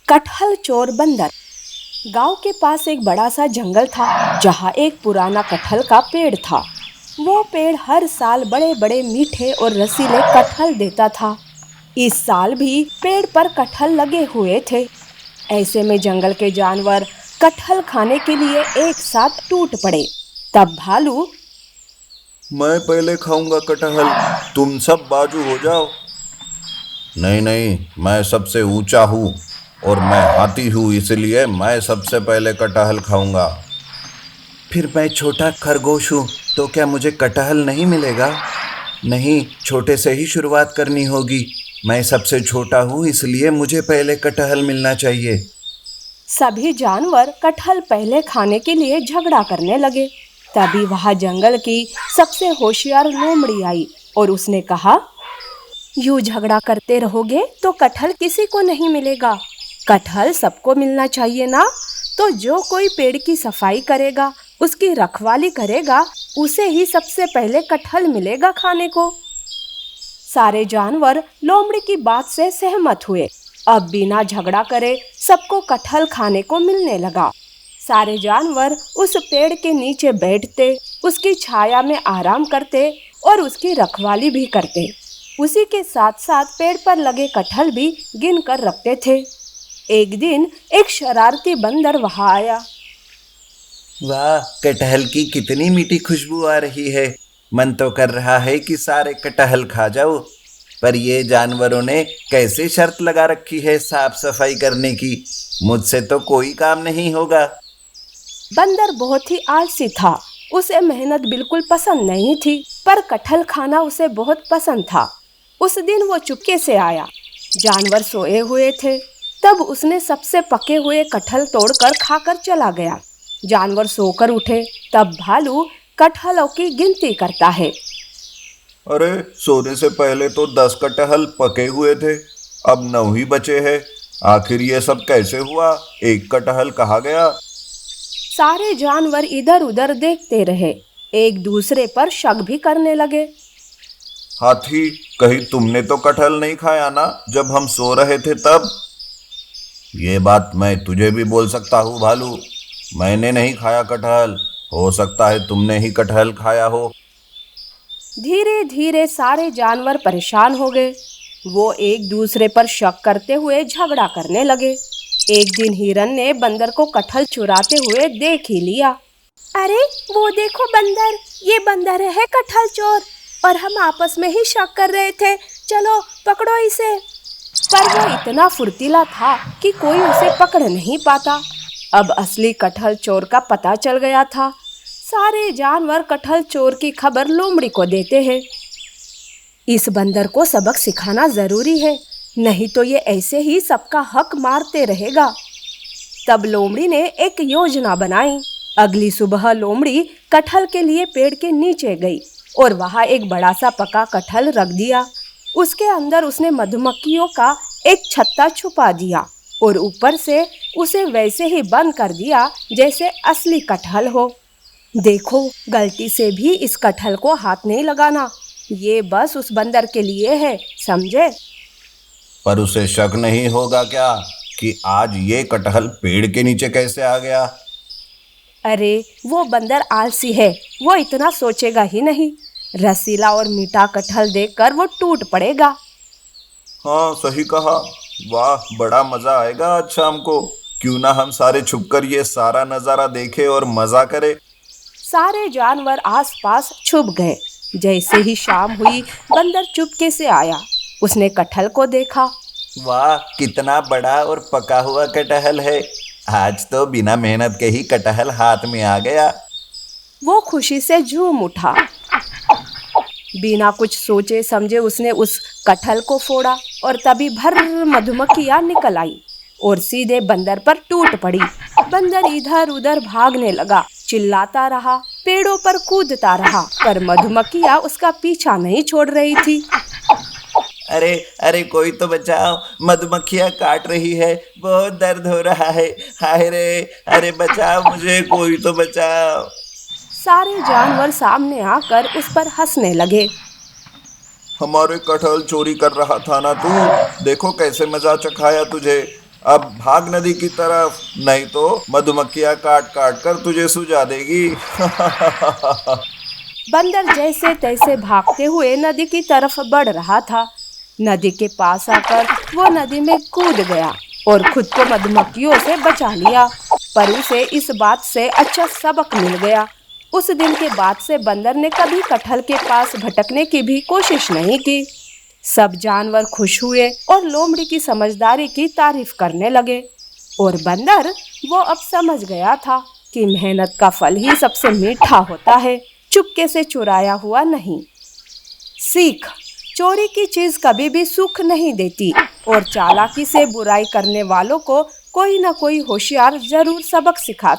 कटहल चोर बंदर। गांव के पास एक बड़ा सा जंगल था जहां एक पुराना कटहल का पेड़ था। वो पेड़ हर साल बड़े बड़े मीठे और रसीले कटहल देता था। इस साल भी पेड़ पर कटहल लगे हुए थे। ऐसे में जंगल के जानवर कटहल खाने के लिए एक साथ टूट पड़े। तब भालू, मैं पहले खाऊंगा कटहल, तुम सब बाजू हो जाओ। नहीं नहीं, मैं सबसे ऊंचा हूँ और मैं हाथी हूँ, इसलिए मैं सबसे पहले कटहल खाऊंगा। फिर मैं छोटा खरगोश हूँ, तो क्या मुझे कटहल नहीं मिलेगा? नहीं, छोटे से ही शुरुआत करनी होगी। मैं सबसे छोटा हूँ, इसलिए मुझे पहले कटहल मिलना चाहिए। सभी जानवर कटहल पहले खाने के लिए झगड़ा करने लगे। तभी वहां जंगल की सबसे होशियार लोमड़ी आई और उसने कहा, यूं झगड़ा करते रहोगे तो कटहल किसी को नहीं मिलेगा। कटहल सबको मिलना चाहिए ना। तो जो कोई पेड़ की सफाई करेगा, उसकी रखवाली करेगा, उसे ही सबसे पहले कटहल मिलेगा खाने को। सारे जानवर लोमड़ी की बात से सहमत हुए। अब बिना झगड़ा करे सबको कटहल खाने को मिलने लगा। सारे जानवर उस पेड़ के नीचे बैठते, उसकी छाया में आराम करते और उसकी रखवाली भी करते। उसी के साथ साथ पेड़ पर लगे कटहल भी गिन कर रखते थे। एक दिन एक शरारती बंदर वहां आया। वाह, कटहल की कितनी मीठी खुशबू आ रही है। मन तो कर रहा है कि सारे कटहल खा जाओ, पर ये जानवरों ने कैसे शर्त लगा रखी है साफ सफाई करने की। मुझसे तो कोई काम नहीं होगा। बंदर बहुत ही आलसी था। उसे मेहनत बिल्कुल पसंद नहीं थी, पर कटहल खाना उसे बहुत पसंद था। उस दिन वो चुपके से आया। जानवर सोए हुए थे। तब उसने सबसे पके हुए कटहल तोड़कर खाकर चला गया। जानवर सोकर उठे। तब भालू कटहलों की गिनती करता है। अरे, सोने से पहले तो 10 कटहल पके हुए थे, अब 9 ही बचे हैं। आखिर ये सब कैसे हुआ? एक कटहल कहाँ गया? सारे जानवर इधर उधर देखते रहे। एक दूसरे पर शक भी करने लगे। हाथी, कहीं तुमने तो कटहल नहीं खाया ना जब हम सो रहे थे तब? ये बात मैं तुझे भी बोल सकता हूँ भालू। मैंने नहीं खाया कटहल, हो सकता है तुमने ही कटहल खाया हो। धीरे धीरे सारे जानवर परेशान हो गए। वो एक दूसरे पर शक करते हुए झगड़ा करने लगे। एक दिन हिरन ने बंदर को कटहल चुराते हुए देख ही लिया। अरे वो देखो बंदर, ये बंदर है कटहल चोर, और हम आपस में ही शक कर रहे थे। चलो पकड़ो इसे। पर वो इतना फुर्तीला था कि कोई उसे पकड़ नहीं पाता। अब असली कटहल चोर का पता चल गया था। सारे जानवर कटहल चोर की खबर लोमड़ी को देते हैं। इस बंदर को सबक सिखाना जरूरी है, नहीं तो ये ऐसे ही सबका हक मारते रहेगा। तब लोमड़ी ने एक योजना बनाई। अगली सुबह लोमड़ी कटहल के लिए पेड़ के नीचे गई और वहां एक बड़ा सा पका कटहल रख दिया। उसके अंदर उसने मधुमक्खियों का एक छत्ता छुपा दिया और ऊपर से उसे वैसे ही बंद कर दिया जैसे असली कटहल हो। देखो, गलती से भी इस कटहल को हाथ नहीं लगाना। ये बस उस बंदर के लिए है, समझे? पर उसे शक नहीं होगा क्या कि आज ये कटहल पेड़ के नीचे कैसे आ गया? अरे वो बंदर आलसी है, वो इतना सोचेगा ही नहीं। रसीला और मीठा कटहल देखकर वो टूट पड़ेगा। हाँ, सही कहा। वाह, बड़ा मजा आएगा आज शाम को। क्यों ना हम सारे छुपकर ये सारा नजारा देखें और मजा करें। सारे जानवर आसपास छुप गए। जैसे ही शाम हुई, बंदर चुपके से आया। उसने कटहल को देखा। वाह, कितना बड़ा और पका हुआ कटहल है। आज तो बिना मेहनत के ही कटहल हाथ में आ गया। वो खुशी से झूम उठा। बिना कुछ सोचे समझे उसने उस कटहल को फोड़ा और तभी भर मधुमक्खियां निकल आई और सीधे बंदर पर टूट पड़ी। बंदर इधर उधर भागने लगा, चिल्लाता रहा, पेड़ों पर कूदता रहा, पर मधुमक्खियां उसका पीछा नहीं छोड़ रही थी। अरे अरे, कोई तो बचाओ, मधुमक्खियां काट रही है, बहुत दर्द हो रहा है। हाय रे, अरे बचाओ मुझे, कोई तो बचाओ। सारे जानवर सामने आकर उस पर हंसने लगे। हमारे कटहल चोरी कर रहा था ना तू? देखो कैसे मजा चखाया तुझे। अब भाग नदी की तरफ, नहीं तो मधुमक्खियां काट काट कर तुझे सुझा देगी। बंदर जैसे तैसे भागते हुए नदी की तरफ बढ़ रहा था। नदी के पास आकर वो नदी में कूद गया और खुद को मधुमक्खियों से बचा लिया। पर उसे इस बात से अच्छा सबक मिल गया। उस दिन के बाद से बंदर ने कभी कटहल के पास भटकने की भी कोशिश नहीं की। सब जानवर खुश हुए और लोमड़ी की समझदारी की तारीफ करने लगे। और बंदर वो अब समझ गया था कि मेहनत का फल ही सबसे मीठा होता है, चुपके से चुराया हुआ नहीं। सीख: चोरी की चीज कभी भी सुख नहीं देती और चालाकी से बुराई करने वालों को कोई ना कोई होशियार जरूर सबक सिखाता